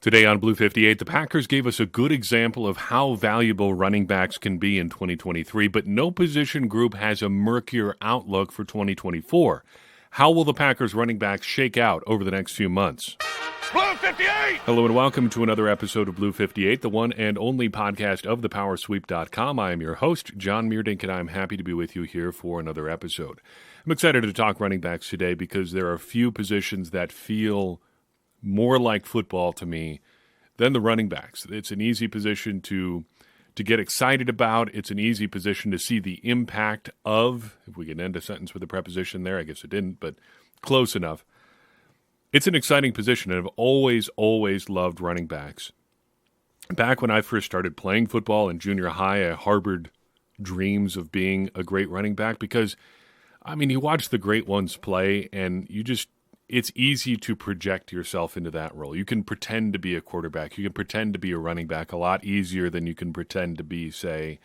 Today on Blue 58, the Packers gave us a good example of how valuable running backs can be in 2023, but no position group has a murkier outlook for 2024. How will the Packers running backs shake out over the next few months? Blue 58! Hello and welcome to another episode of Blue 58, the one and only podcast of thepowersweep.com. I am your host, John Meerdink, and I'm happy to be with you here for another episode. I'm excited to talk running backs today because there are a few positions that feel more like football to me than the running backs. It's an easy position to get excited about. It's an easy position to see the impact of, if we can end a sentence with a preposition there, I guess it didn't, but close enough. It's an exciting position, and I've always loved running backs. Back when I first started playing football in junior high, I harbored dreams of being a great running back because, you watch the great ones play, and it's easy to project yourself into that role. You can pretend to be a quarterback. You can pretend to be a running back a lot easier than you can pretend to be, say,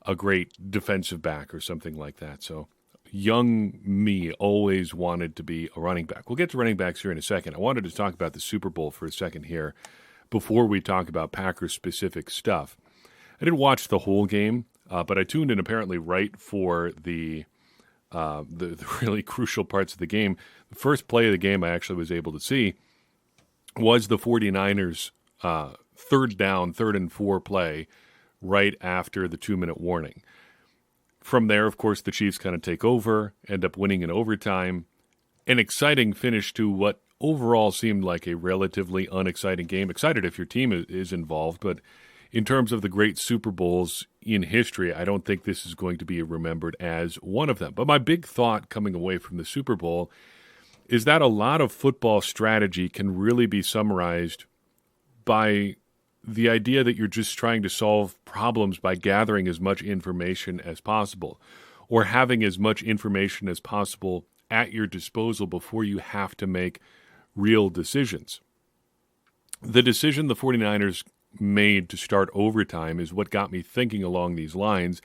a great defensive back or something like that. So young me always wanted to be a running back. We'll get to running backs here in a second. I wanted to talk about the Super Bowl for a second here before we talk about Packers-specific stuff. I didn't watch the whole game, but I tuned in apparently right for the really crucial parts of the game. The first play of the game I actually was able to see was the 49ers third and 4 play right after the 2-minute warning. From there, of course, the Chiefs kind of take over, end up winning in overtime. An exciting finish to what overall seemed like a relatively unexciting game. Excited if your team is involved, but in terms of the great Super Bowls in history, I don't think this is going to be remembered as one of them. But my big thought coming away from the Super Bowl is that a lot of football strategy can really be summarized by the idea that you're just trying to solve problems by gathering as much information as possible or having as much information as possible at your disposal before you have to make real decisions. The decision the 49ers made to start overtime is what got me thinking along these lines.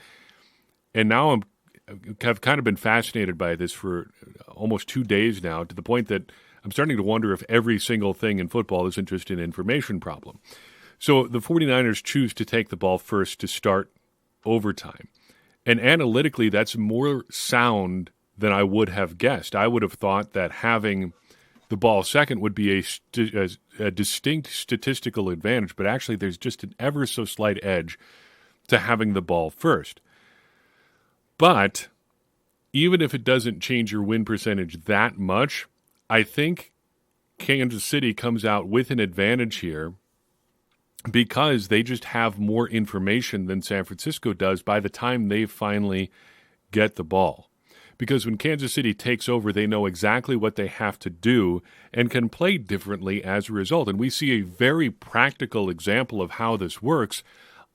And now I've kind of been fascinated by this for almost 2 days now, to the point that I'm starting to wonder if every single thing in football isn't just an information problem. So the 49ers choose to take the ball first to start overtime. And analytically, that's more sound than I would have guessed. I would have thought that having the ball second would be a distinct statistical advantage, but actually there's just an ever so slight edge to having the ball first. But even if it doesn't change your win percentage that much, I think Kansas City comes out with an advantage here because they just have more information than San Francisco does by the time they finally get the ball. Because when Kansas City takes over, they know exactly what they have to do and can play differently as a result. And we see a very practical example of how this works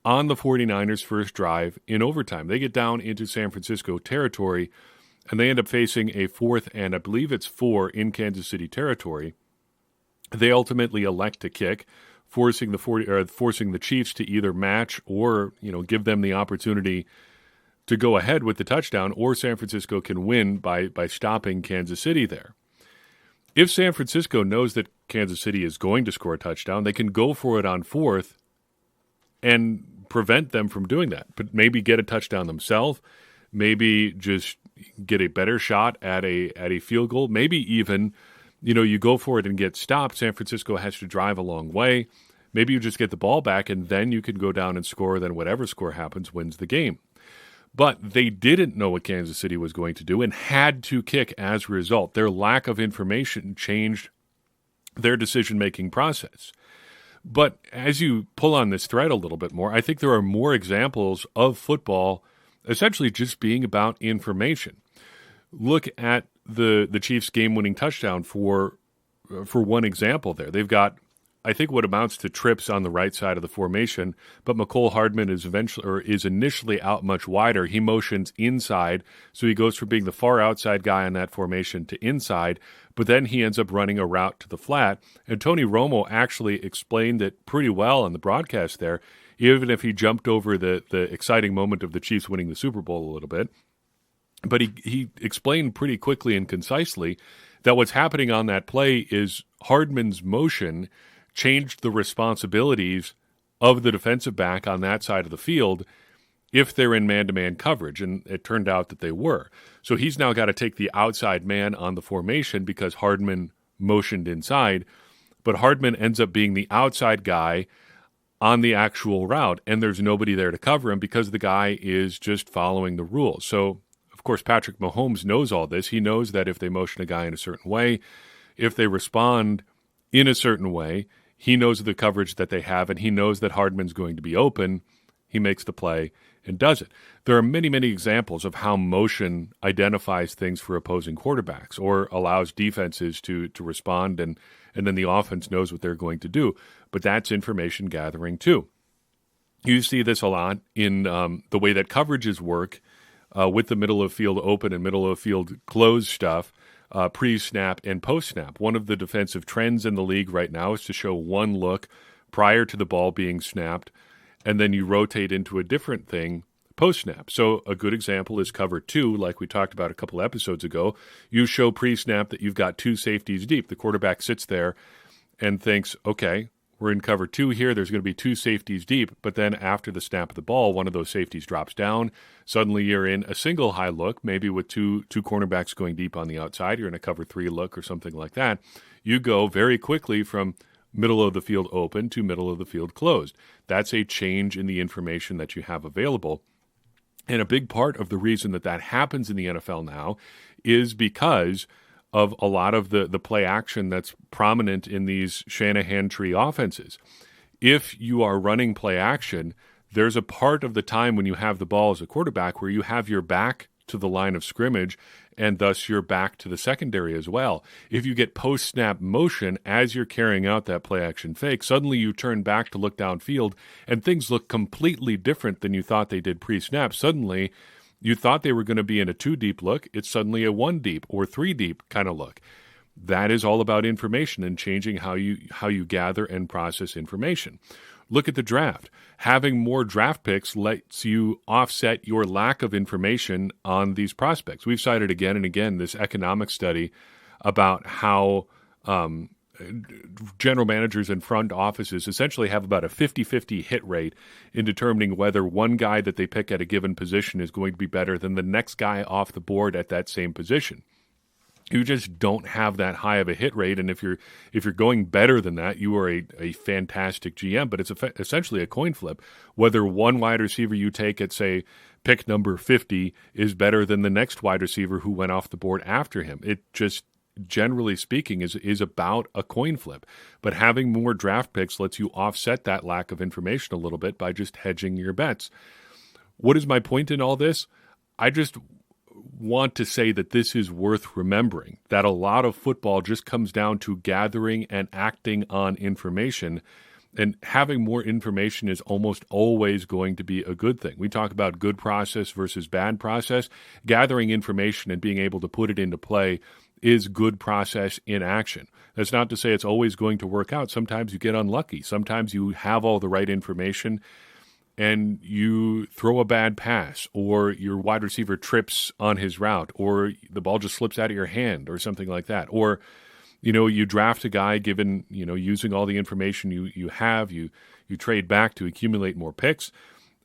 on the 49ers' first drive in overtime. They get down into San Francisco territory, and they end up facing a 4th and I believe it's 4 in Kansas City territory. They ultimately elect to kick, forcing the Chiefs to either match or give them the opportunity to go ahead with the touchdown, or San Francisco can win by stopping Kansas City there. If San Francisco knows that Kansas City is going to score a touchdown, they can go for it on 4th and prevent them from doing that. But maybe get a touchdown themselves, maybe just get a better shot at a field goal, maybe even you go for it and get stopped. San Francisco has to drive a long way. Maybe you just get the ball back, and then you can go down and score. Then whatever score happens wins the game. But they didn't know what Kansas City was going to do and had to kick as a result. Their lack of information changed their decision-making process. But as you pull on this thread a little bit more, I think there are more examples of football essentially just being about information. Look at the Chiefs' game-winning touchdown for one example there. They've got, I think, what amounts to trips on the right side of the formation, but McCole Hardman is initially out much wider. He motions inside, so he goes from being the far outside guy on that formation to inside, but then he ends up running a route to the flat. And Tony Romo actually explained it pretty well on the broadcast there, even if he jumped over the exciting moment of the Chiefs winning the Super Bowl a little bit. But he explained pretty quickly and concisely that what's happening on that play is Hardman's motion changed the responsibilities of the defensive back on that side of the field if they're in man-to-man coverage, and it turned out that they were. So he's now got to take the outside man on the formation because Hardman motioned inside, but Hardman ends up being the outside guy on the actual route, and there's nobody there to cover him because the guy is just following the rules. So, of course, Patrick Mahomes knows all this. He knows that if they motion a guy in a certain way, if they respond in a certain way, he knows the coverage that they have, and he knows that Hardman's going to be open. He makes the play and does it. There are many, many examples of how motion identifies things for opposing quarterbacks or allows defenses to respond, and then the offense knows what they're going to do. But that's information gathering too. You see this a lot in the way that coverages work with the middle of field open and middle of field closed stuff, pre-snap and post-snap. One of the defensive trends in the league right now is to show one look prior to the ball being snapped, and then you rotate into a different thing post-snap. So a good example is cover two, like we talked about a couple episodes ago. You show pre-snap that you've got two safeties deep. The quarterback sits there and thinks, okay, we're in cover two here. There's going to be two safeties deep. But then after the snap of the ball, one of those safeties drops down. Suddenly you're in a single high look, maybe with two cornerbacks going deep on the outside. You're in a cover three look or something like that. You go very quickly from middle of the field open to middle of the field closed. That's a change in the information that you have available. And a big part of the reason that happens in the NFL now is because of a lot of the play action that's prominent in these Shanahan tree offenses. If you are running play action, there's a part of the time when you have the ball as a quarterback where you have your back to the line of scrimmage and thus your back to the secondary as well. If you get post-snap motion as you're carrying out that play-action fake, suddenly you turn back to look downfield and things look completely different than you thought they did pre-snap. Suddenly, you thought they were going to be in a two-deep look. It's suddenly a one-deep or three-deep kind of look. That is all about information and changing how you gather and process information. Look at the draft. Having more draft picks lets you offset your lack of information on these prospects. We've cited again and again this economic study about how general managers and front offices essentially have about a 50-50 hit rate in determining whether one guy that they pick at a given position is going to be better than the next guy off the board at that same position. You just don't have that high of a hit rate, and if you're going better than that, you are a fantastic GM. But it's essentially a coin flip. Whether one wide receiver you take at, say, pick number 50 is better than the next wide receiver who went off the board after him. It just, generally speaking, is about a coin flip. But having more draft picks lets you offset that lack of information a little bit by just hedging your bets. What is my point in all this? I just want to say that this is worth remembering, that a lot of football just comes down to gathering and acting on information, and having more information is almost always going to be a good thing. We talk about good process versus bad process. Gathering information and being able to put it into play is good process in action. That's not to say it's always going to work out. Sometimes you get unlucky. Sometimes you have all the right information and you throw a bad pass, or your wide receiver trips on his route, or the ball just slips out of your hand or something like that. Or, you draft a guy given, using all the information you have, you trade back to accumulate more picks,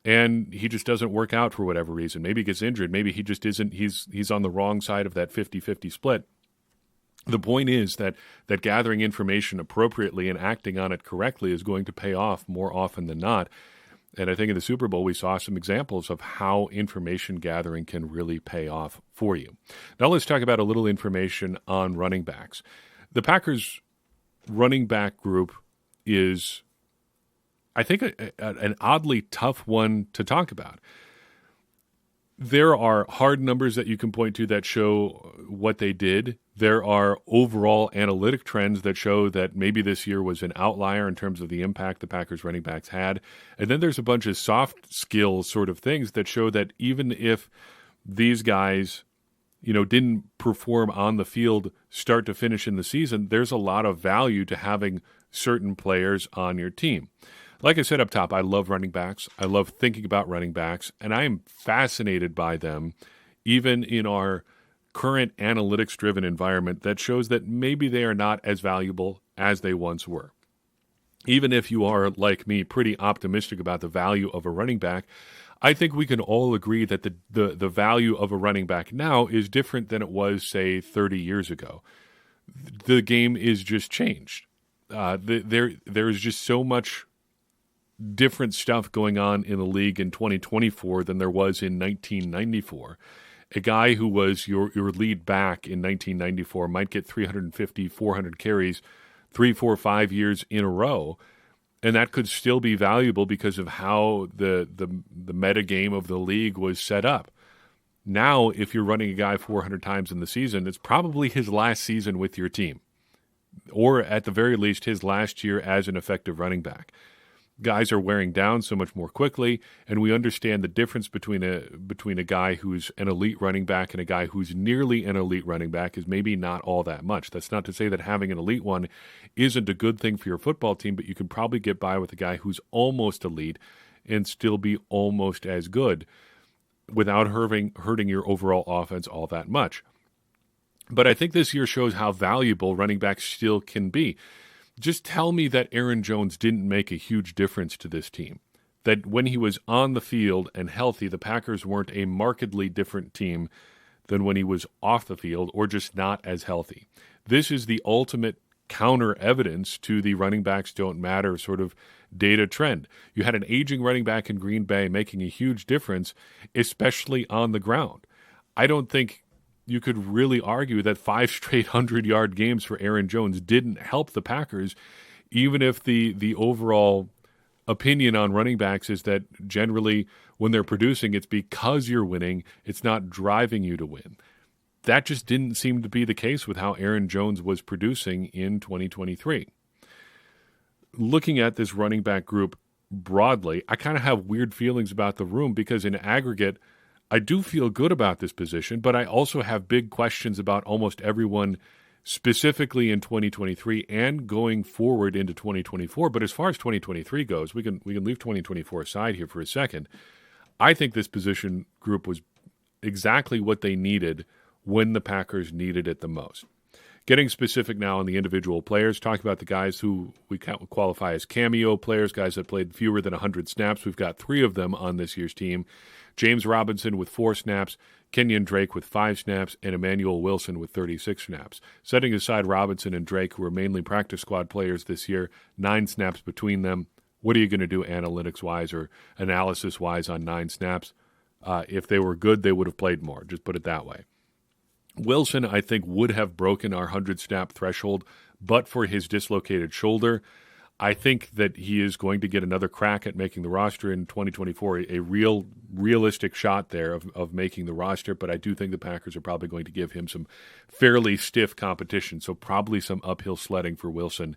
and he just doesn't work out for whatever reason. Maybe he gets injured. Maybe he just isn't, he's on the wrong side of that 50-50 split. The point is that gathering information appropriately and acting on it correctly is going to pay off more often than not. And I think in the Super Bowl, we saw some examples of how information gathering can really pay off for you. Now let's talk about a little information on running backs. The Packers running back group is, I think, an oddly tough one to talk about. There are hard numbers that you can point to that show what they did. There are overall analytic trends that show that maybe this year was an outlier in terms of the impact the Packers running backs had. And then there's a bunch of soft skills sort of things that show that even if these guys, didn't perform on the field start to finish in the season, there's a lot of value to having certain players on your team. Like I said up top, I love running backs. I love thinking about running backs, and I am fascinated by them, even in our current analytics-driven environment that shows that maybe they are not as valuable as they once were. even if you are, like me, pretty optimistic about the value of a running back, I think we can all agree that the value of a running back now is different than it was, say, 30 years ago. The game is just changed. There's just so much different stuff going on in the league in 2024 than there was in 1994. A guy who was your lead back in 1994 might get 350, 400 carries 3, 4, 5 years in a row, and that could still be valuable because of how the meta game of the league was set up. Now, if you're running a guy 400 times in the season, it's probably his last season with your team, or at the very least his last year as an effective running back. Guys are wearing down so much more quickly, and we understand the difference between a guy who's an elite running back and a guy who's nearly an elite running back is maybe not all that much. That's not to say that having an elite one isn't a good thing for your football team, but you can probably get by with a guy who's almost elite and still be almost as good without hurting your overall offense all that much. But I think this year shows how valuable running backs still can be. Just tell me that Aaron Jones didn't make a huge difference to this team. That when he was on the field and healthy, the Packers weren't a markedly different team than when he was off the field or just not as healthy. This is the ultimate counter evidence to the running backs don't matter sort of data trend. You had an aging running back in Green Bay making a huge difference, especially on the ground. I don't think you could really argue that 5 straight 100-yard games for Aaron Jones didn't help the Packers, even if the overall opinion on running backs is that generally when they're producing, it's because you're winning, it's not driving you to win. That just didn't seem to be the case with how Aaron Jones was producing in 2023. Looking at this running back group broadly, I kind of have weird feelings about the room because in aggregate, I do feel good about this position, but I also have big questions about almost everyone specifically in 2023 and going forward into 2024. But as far as 2023 goes, we can leave 2024 aside here for a second. I think this position group was exactly what they needed when the Packers needed it the most. Getting specific now on the individual players, talk about the guys who we qualify as cameo players, guys that played fewer than 100 snaps. We've got 3 of them on this year's team. James Robinson with 4 snaps, Kenyon Drake with 5 snaps, and Emmanuel Wilson with 36 snaps. Setting aside Robinson and Drake, who are mainly practice squad players this year, 9 snaps between them. What are you going to do analytics-wise or analysis-wise on 9 snaps? If they were good, they would have played more. Just put it that way. Wilson, I think, would have broken our 100-snap threshold, but for his dislocated shoulder. I think that he is going to get another crack at making the roster in 2024, a realistic shot there of making the roster, but I do think the Packers are probably going to give him some fairly stiff competition, so probably some uphill sledding for Wilson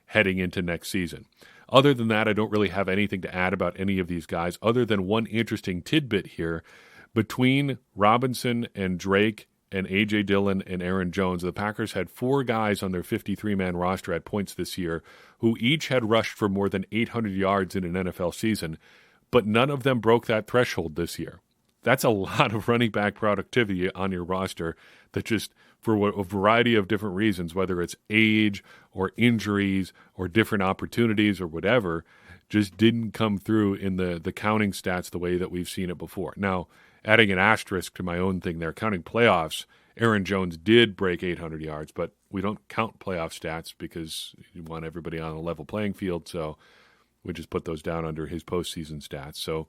heading into next season. Other than that, I don't really have anything to add about any of these guys, other than one interesting tidbit here. Between Robinson and Drake and A.J. Dillon and Aaron Jones, the Packers had 4 guys on their 53-man roster at points this year who each had rushed for more than 800 yards in an NFL season, but none of them broke that threshold this year. That's a lot of running back productivity on your roster that just, for a variety of different reasons, whether it's age or injuries or different opportunities or whatever, just didn't come through in the counting stats the way that we've seen it before. Now, adding an asterisk to my own thing there, counting playoffs, Aaron Jones did break 800 yards, but we don't count playoff stats because you want everybody on a level playing field, so we just put those down under his postseason stats. So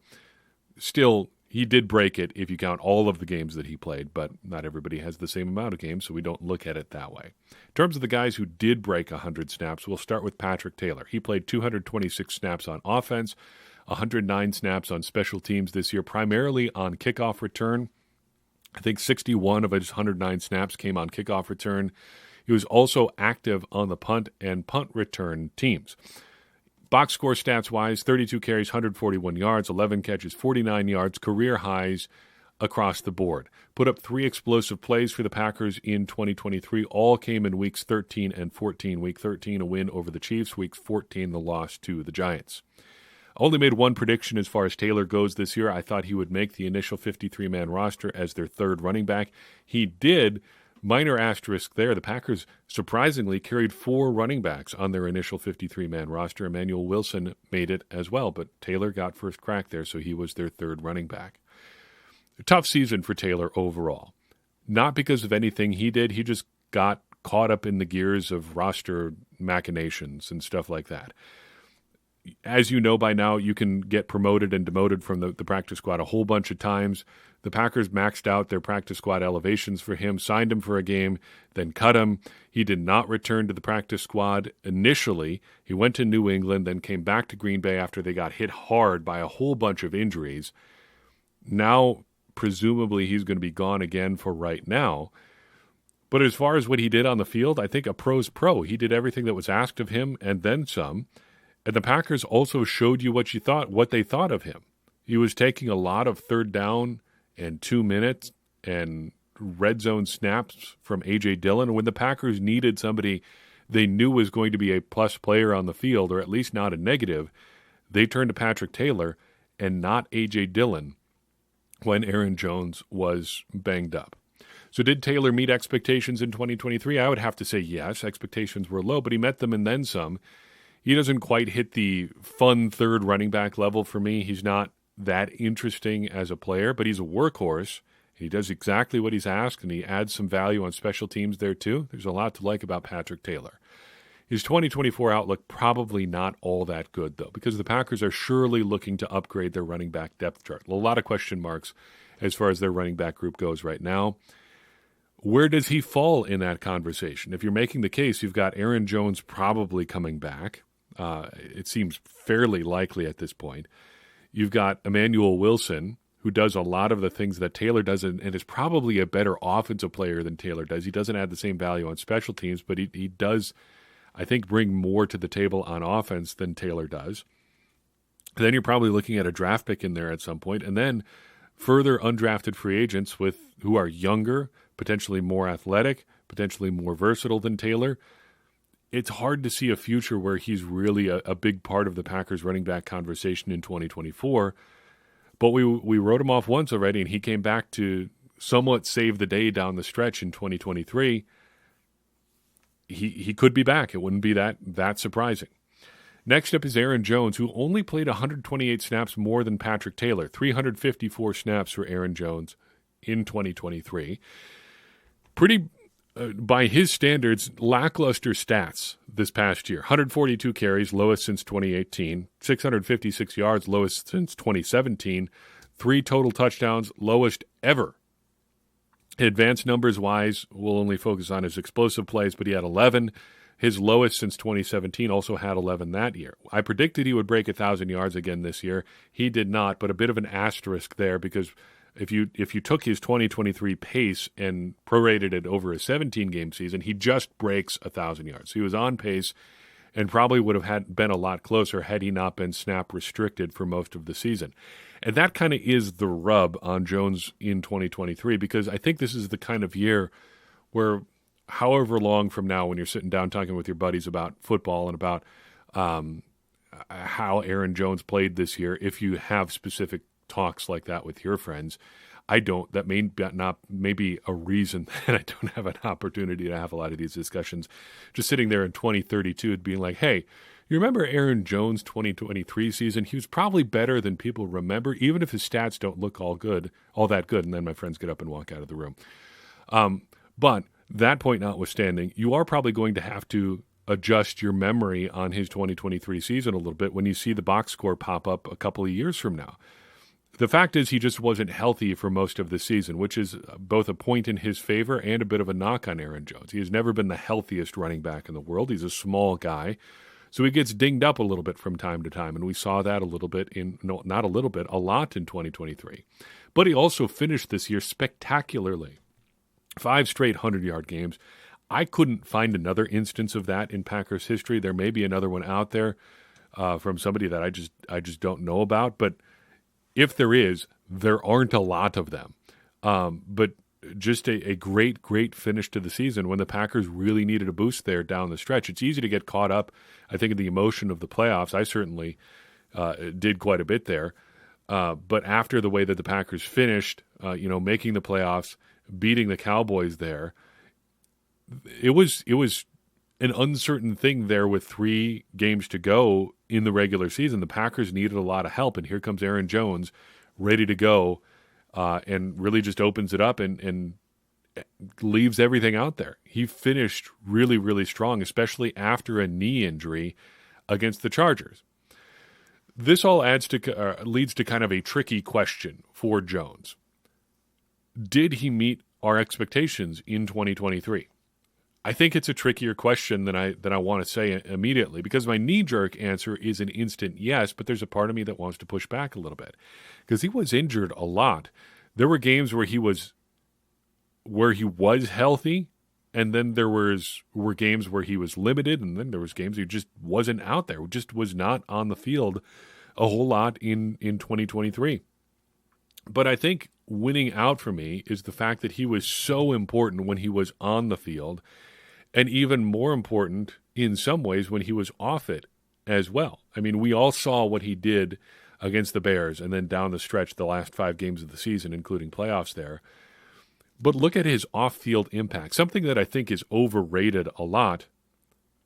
still, he did break it if you count all of the games that he played, but not everybody has the same amount of games, so we don't look at it that way. In terms of the guys who did break 100 snaps, we'll start with Patrick Taylor. He played 226 snaps on offense, 109 snaps on special teams this year, primarily on kickoff return. I think 61 of his 109 snaps came on kickoff return. He was also active on the punt and punt return teams. Box score stats-wise, 32 carries, 141 yards, 11 catches, 49 yards, career highs across the board. Put up 3 explosive plays for the Packers in 2023. All came in weeks 13 and 14. Week 13, a win over the Chiefs. Week 14, the loss to the Giants. I only made one prediction as far as Taylor goes this year. I thought he would make the initial 53-man roster as their 3rd running back. He did, minor asterisk there. The Packers surprisingly carried 4 running backs on their initial 53-man roster. Emmanuel Wilson made it as well, but Taylor got first crack there, so he was their 3rd running back. A tough season for Taylor overall. Not because of anything he did. He just got caught up in the gears of roster machinations and stuff like that. As you know by now, you can get promoted and demoted from the practice squad a whole bunch of times. The Packers maxed out their practice squad elevations for him, signed him for a game, then cut him. He did not return to the practice squad initially. He went to New England, then came back to Green Bay after they got hit hard by a whole bunch of injuries. Now, presumably, he's going to be gone again for right now. But as far as what he did on the field, I think a pro's pro. He did everything that was asked of him and then some. And the Packers also showed you what they thought of him. He was taking a lot of 3rd down and 2 minutes and red zone snaps from A.J. Dillon. When the Packers needed somebody they knew was going to be a plus player on the field, or at least not a negative, they turned to Patrick Taylor and not A.J. Dillon when Aaron Jones was banged up. So did Taylor meet expectations in 2023? I would have to say yes. Expectations were low, but he met them and then some. He doesn't quite hit the fun 3rd running back level for me. He's not that interesting as a player, but he's a workhorse. He does exactly what he's asked, and he adds some value on special teams there too. There's a lot to like about Patrick Taylor. His 2024 outlook probably not all that good, though, because the Packers are surely looking to upgrade their running back depth chart. A lot of question marks as far as their running back group goes right now. Where does he fall in that conversation? If you're making the case, you've got Aaron Jones probably coming back. It seems fairly likely at this point. You've got Emmanuel Wilson, who does a lot of the things that Taylor does and is probably a better offensive player than Taylor does. He doesn't add the same value on special teams, but he does, I think, bring more to the table on offense than Taylor does. Then you're probably looking at a draft pick in there at some point, and then further undrafted free agents who are younger, potentially more athletic, potentially more versatile than Taylor. It's hard to see a future where he's really a big part of the Packers running back conversation in 2024. But we wrote him off once already, and he came back to somewhat save the day down the stretch in 2023. He could be back. It wouldn't be that surprising. Next up is Aaron Jones, who only played 128 snaps more than Patrick Taylor, 354 snaps for Aaron Jones in 2023. Pretty, by his standards, lackluster stats this past year. 142 carries, lowest since 2018. 656 yards, lowest since 2017. 3 total touchdowns, lowest ever. Advanced numbers-wise, we'll only focus on his explosive plays, but he had 11. His lowest since 2017, also had 11 that year. I predicted he would break 1,000 yards again this year. He did not, but a bit of an asterisk there because if you took his 2023 pace and prorated it over a 17-game season, he just breaks 1,000 yards. So he was on pace and probably would have been a lot closer had he not been snap restricted for most of the season. And that kind of is the rub on Jones in 2023 because I think this is the kind of year where however long from now when you're sitting down talking with your buddies about football and about how Aaron Jones played this year, if you have specific talks like that with your friends, I don't. That may be a reason that I don't have an opportunity to have a lot of these discussions. Just sitting there in 2032 and being like, hey, you remember Aaron Jones' 2023 season? He was probably better than people remember, even if his stats don't look all that good. And then my friends get up and walk out of the room. But that point notwithstanding, you are probably going to have to adjust your memory on his 2023 season a little bit when you see the box score pop up a couple of years from now. The fact is he just wasn't healthy for most of the season, which is both a point in his favor and a bit of a knock on Aaron Jones. He has never been the healthiest running back in the world. He's a small guy, so he gets dinged up a little bit from time to time, and we saw that a lot in 2023. But he also finished this year spectacularly. 5 straight 100-yard games. I couldn't find another instance of that in Packers history. There may be another one out there from somebody that I just don't know about, but if there is, there aren't a lot of them. But just a great, great finish to the season when the Packers really needed a boost there down the stretch. It's easy to get caught up, I think, in the emotion of the playoffs. I certainly did quite a bit there. But after the way that the Packers finished, making the playoffs, beating the Cowboys there, it was an uncertain thing there with 3 games to go in the regular season. The Packers needed a lot of help, and here comes Aaron Jones ready to go and really just opens it up and leaves everything out there. He finished really, really strong, especially after a knee injury against the Chargers. This all leads to kind of a tricky question for Jones. Did he meet our expectations in 2023? I think it's a trickier question than I want to say immediately, because my knee-jerk answer is an instant yes, but there's a part of me that wants to push back a little bit because he was injured a lot. There were games where he was healthy, and then there were games where he was limited, and then there was games he just wasn't out there, just was not on the field a whole lot in 2023. But I think winning out for me is the fact that he was so important when he was on the field, and even more important in some ways when he was off it as well. I mean, we all saw what he did against the Bears and then down the stretch the last 5 games of the season, including playoffs there. But look at his off-field impact, something that I think is overrated a lot,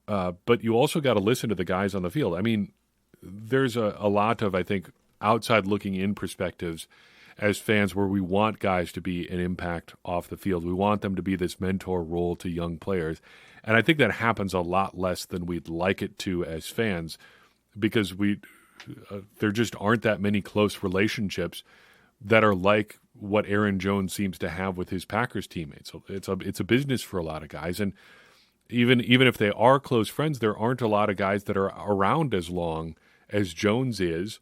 but you also got to listen to the guys on the field. I mean, there's a lot of, I think, outside looking in perspectives as fans where we want guys to be an impact off the field. We want them to be this mentor role to young players. And I think that happens a lot less than we'd like it to as fans, because there just aren't that many close relationships that are like what Aaron Jones seems to have with his Packers teammates. So it's a business for a lot of guys. And even if they are close friends, there aren't a lot of guys that are around as long as Jones is,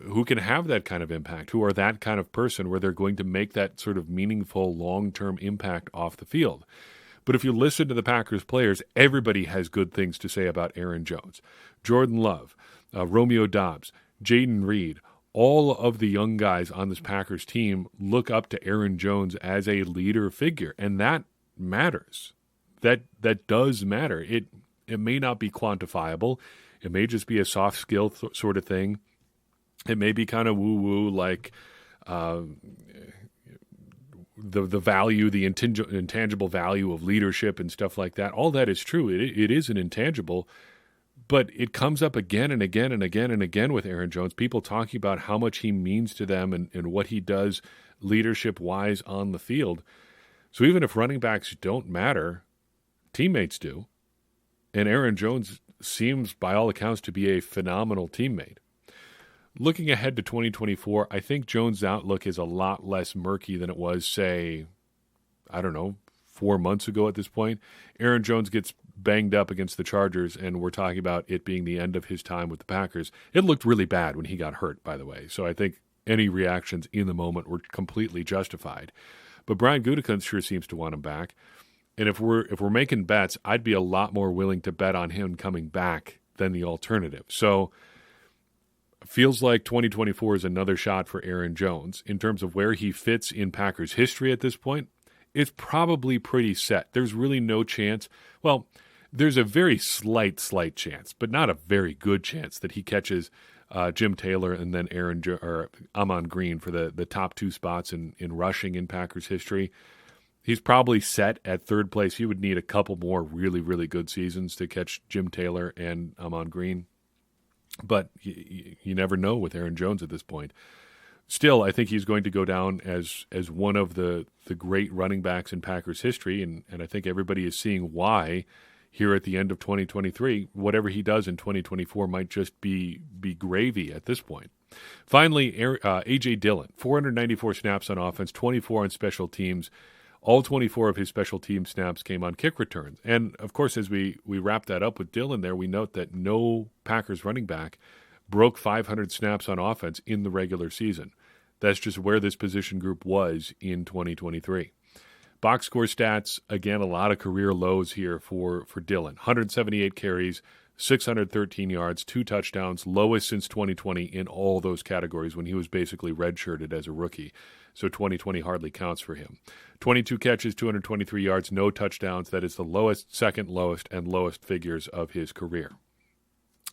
who can have that kind of impact, who are that kind of person where they're going to make that sort of meaningful long-term impact off the field. But if you listen to the Packers players, everybody has good things to say about Aaron Jones. Jordan Love, Romeo Doubs, Jaden Reed, all of the young guys on this Packers team look up to Aaron Jones as a leader figure, and that matters. That does matter. It may not be quantifiable. It may just be a soft skill sort of thing. It may be kind of woo-woo, like the value, the intangible value of leadership and stuff like that. All that is true. It is an intangible, but it comes up again and again and again and again with Aaron Jones. People talking about how much he means to them and what he does leadership-wise on the field. So even if running backs don't matter, teammates do. And Aaron Jones seems, by all accounts, to be a phenomenal teammate. Looking ahead to 2024, I think Jones' outlook is a lot less murky than it was, say, 4 months ago at this point. Aaron Jones gets banged up against the Chargers, and we're talking about it being the end of his time with the Packers. It looked really bad when he got hurt, by the way, so I think any reactions in the moment were completely justified. But Brian Gutekunst sure seems to want him back, and if we're making bets, I'd be a lot more willing to bet on him coming back than the alternative. So feels like 2024 is another shot for Aaron Jones. In terms of where he fits in Packers history at this point, it's probably pretty set. There's really no chance. Well, there's a very slight chance, but not a very good chance that he catches Jim Taylor and then Amon Green for the top 2 spots in rushing in Packers history. He's probably set at third place. He would need a couple more really, really good seasons to catch Jim Taylor and Amon Green. But you never know with Aaron Jones at this point. Still, I think he's going to go down as one of the great running backs in Packers history, and I think everybody is seeing why here at the end of 2023. Whatever he does in 2024 might just be gravy at this point. Finally, A.J. Dillon, 494 snaps on offense, 24 on special teams. All 24 of his special team snaps came on kick returns. And, of course, as we wrap that up with Dillon there, we note that no Packers running back broke 500 snaps on offense in the regular season. That's just where this position group was in 2023. Box score stats, again, a lot of career lows here for Dillon. 178 carries, 613 yards, 2 touchdowns, lowest since 2020 in all those categories when he was basically redshirted as a rookie. So 2020 hardly counts for him. 22 catches, 223 yards, no touchdowns. That is the lowest, second lowest, and lowest figures of his career.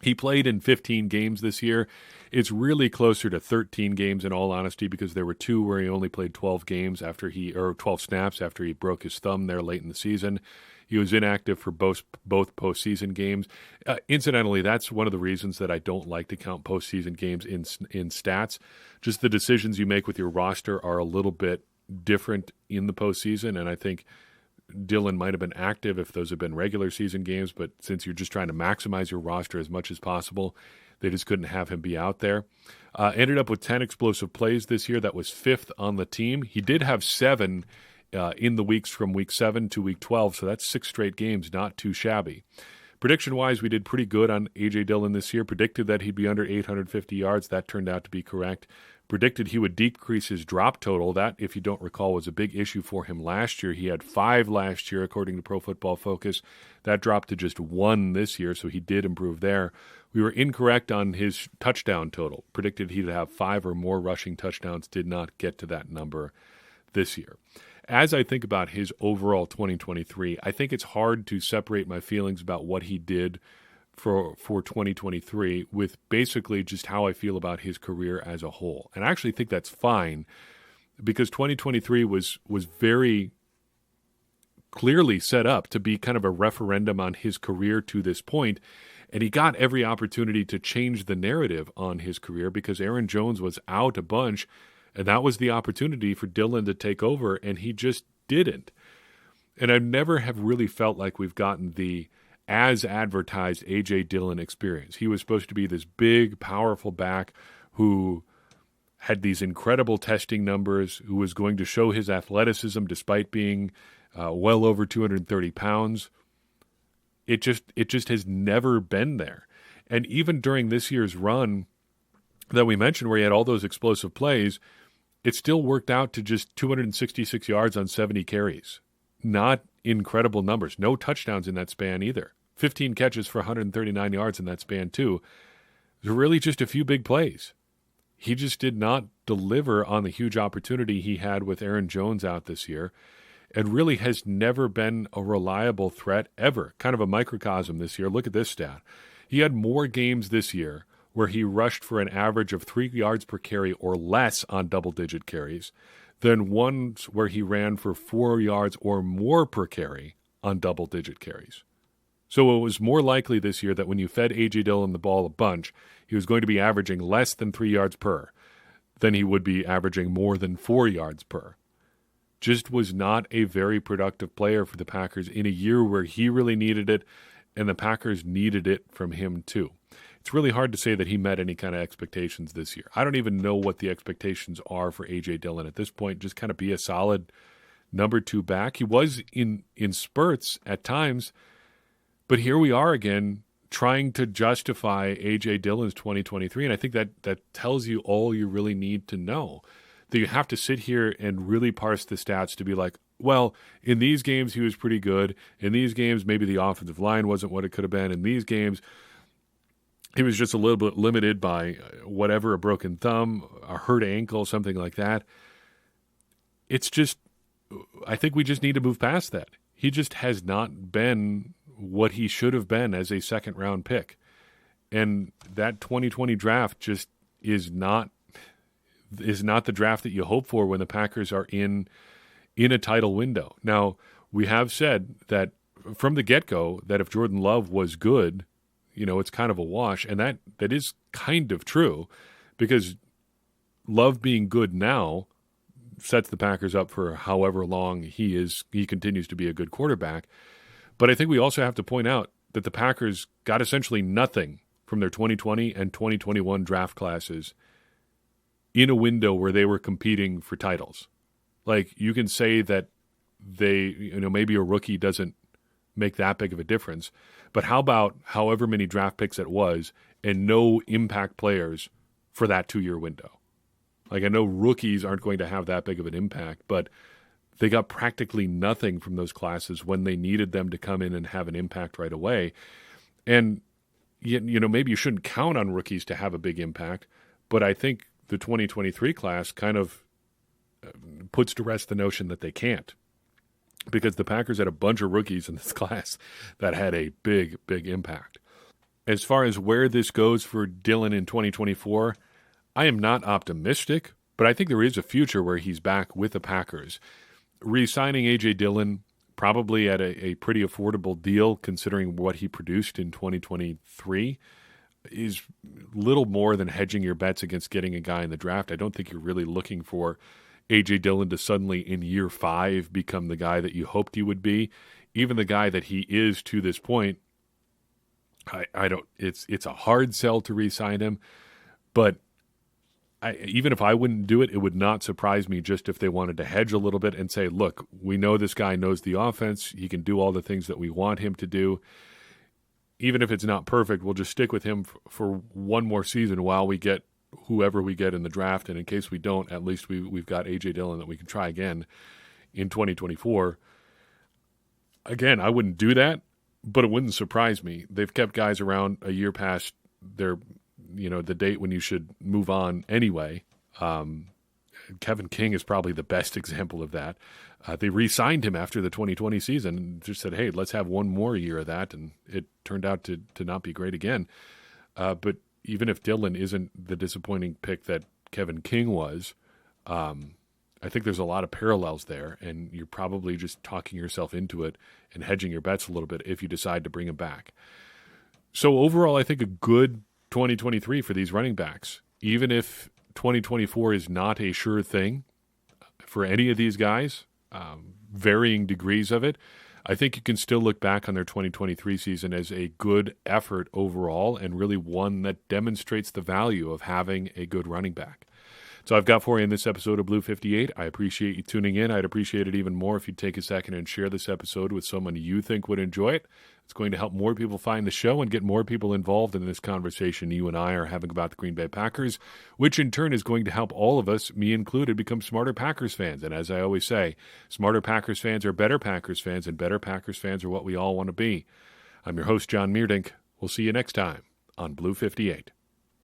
He played in 15 games this year. It's really closer to 13 games in all honesty, because there were 2 where he only played 12 snaps after he broke his thumb there late in the season. He was inactive for both postseason games. Incidentally, that's one of the reasons that I don't like to count postseason games in stats. Just the decisions you make with your roster are a little bit different in the postseason, and I think Dillon might have been active if those had been regular season games, but since you're just trying to maximize your roster as much as possible, they just couldn't have him be out there. Ended up with 10 explosive plays this year. That was 5th on the team. He did have 7 in the weeks from week 7 to week 12, so that's 6 straight games, not too shabby. Prediction-wise, we did pretty good on A.J. Dillon this year. Predicted that he'd be under 850 yards. That turned out to be correct. Predicted he would decrease his drop total. That, if you don't recall, was a big issue for him last year. He had 5 last year, according to Pro Football Focus. That dropped to just 1 this year, so he did improve there. We were incorrect on his touchdown total. Predicted he'd have 5 or more rushing touchdowns. Did not get to that number this year. As I think about his overall 2023, I think it's hard to separate my feelings about what he did for 2023 with basically just how I feel about his career as a whole. And I actually think that's fine because 2023 was very clearly set up to be kind of a referendum on his career to this point. And he got every opportunity to change the narrative on his career because Aaron Jones was out a bunch, and that was the opportunity for Dillon to take over, and he just didn't. And I never have really felt like we've gotten the as advertised A.J. Dillon experience. He was supposed to be this big, powerful back who had these incredible testing numbers, who was going to show his athleticism despite being well over 230 pounds. It just has never been there. And even during this year's run that we mentioned where he had all those explosive plays, it still worked out to just 266 yards on 70 carries. Not incredible numbers. No touchdowns in that span either. 15 catches for 139 yards in that span too. There were really just a few big plays. He just did not deliver on the huge opportunity he had with Aaron Jones out this year and really has never been a reliable threat ever. Kind of a microcosm this year. Look at this stat. He had more games this year where he rushed for an average of 3 yards per carry or less on double-digit carries than ones where he ran for 4 yards or more per carry on double-digit carries. So it was more likely this year that when you fed A.J. Dillon the ball a bunch, he was going to be averaging less than 3 yards per than he would be averaging more than 4 yards per. Just was not a very productive player for the Packers in a year where he really needed it, and the Packers needed it from him too. It's really hard to say that he met any kind of expectations this year. I don't even know what the expectations are for A.J. Dillon at this point. Just kind of be a solid number 2 back. He was in spurts at times, but here we are again trying to justify A.J. Dillon's 2023, and I think that tells you all you really need to know. That you have to sit here and really parse the stats to be like, well, in these games he was pretty good. In these games maybe the offensive line wasn't what it could have been. In these games he was just a little bit limited by whatever, a broken thumb, a hurt ankle, something like that. It's just, I think we just need to move past that. He just has not been what he should have been as a second-round pick. And that 2020 draft just is not the draft that you hope for when the Packers are in a title window. Now, we have said that from the get-go that if Jordan Love was good, it's kind of a wash, and that is kind of true because Love being good now sets the Packers up for however long he continues to be a good quarterback. But I think we also have to point out that the Packers got essentially nothing from their 2020 and 2021 draft classes in a window where they were competing for titles. Like, you can say that maybe a rookie doesn't make that big of a difference, but how about however many draft picks it was and no impact players for that 2-year window? Like, I know rookies aren't going to have that big of an impact, but they got practically nothing from those classes when they needed them to come in and have an impact right away. And, maybe you shouldn't count on rookies to have a big impact, but I think the 2023 class kind of puts to rest the notion that they can't, because the Packers had a bunch of rookies in this class that had a big, big impact. As far as where this goes for Dillon in 2024, I am not optimistic, but I think there is a future where he's back with the Packers. Re-signing A.J. Dillon probably at a pretty affordable deal considering what he produced in 2023, is little more than hedging your bets against getting a guy in the draft. I don't think you're really looking for A.J. Dillon to suddenly in year 5 become the guy that you hoped he would be. Even the guy that he is to this point, I don't. It's a hard sell to re-sign him, but even if I wouldn't do it, it would not surprise me just if they wanted to hedge a little bit and say, look, we know this guy knows the offense. He can do all the things that we want him to do. Even if it's not perfect, we'll just stick with him for one more season while we get whoever we get in the draft. And in case we don't, at least we've got A.J. Dillon that we can try again in 2024. Again, I wouldn't do that, but it wouldn't surprise me. They've kept guys around a year past their, the date when you should move on anyway. Kevin King is probably the best example of that. They re-signed him after the 2020 season and just said, hey, let's have one more year of that, and it turned out to not be great again. But even if Dillon isn't the disappointing pick that Kevin King was, I think there's a lot of parallels there, and you're probably just talking yourself into it and hedging your bets a little bit if you decide to bring him back. So overall, I think a good 2023 for these running backs. Even if 2024 is not a sure thing for any of these guys, varying degrees of it, I think you can still look back on their 2023 season as a good effort overall and really one that demonstrates the value of having a good running back. So I've got for you in this episode of Blue 58. I appreciate you tuning in. I'd appreciate it even more if you'd take a second and share this episode with someone you think would enjoy it. It's going to help more people find the show and get more people involved in this conversation you and I are having about the Green Bay Packers, which in turn is going to help all of us, me included, become smarter Packers fans. And as I always say, smarter Packers fans are better Packers fans, and better Packers fans are what we all want to be. I'm your host, John Meerdink. We'll see you next time on Blue 58.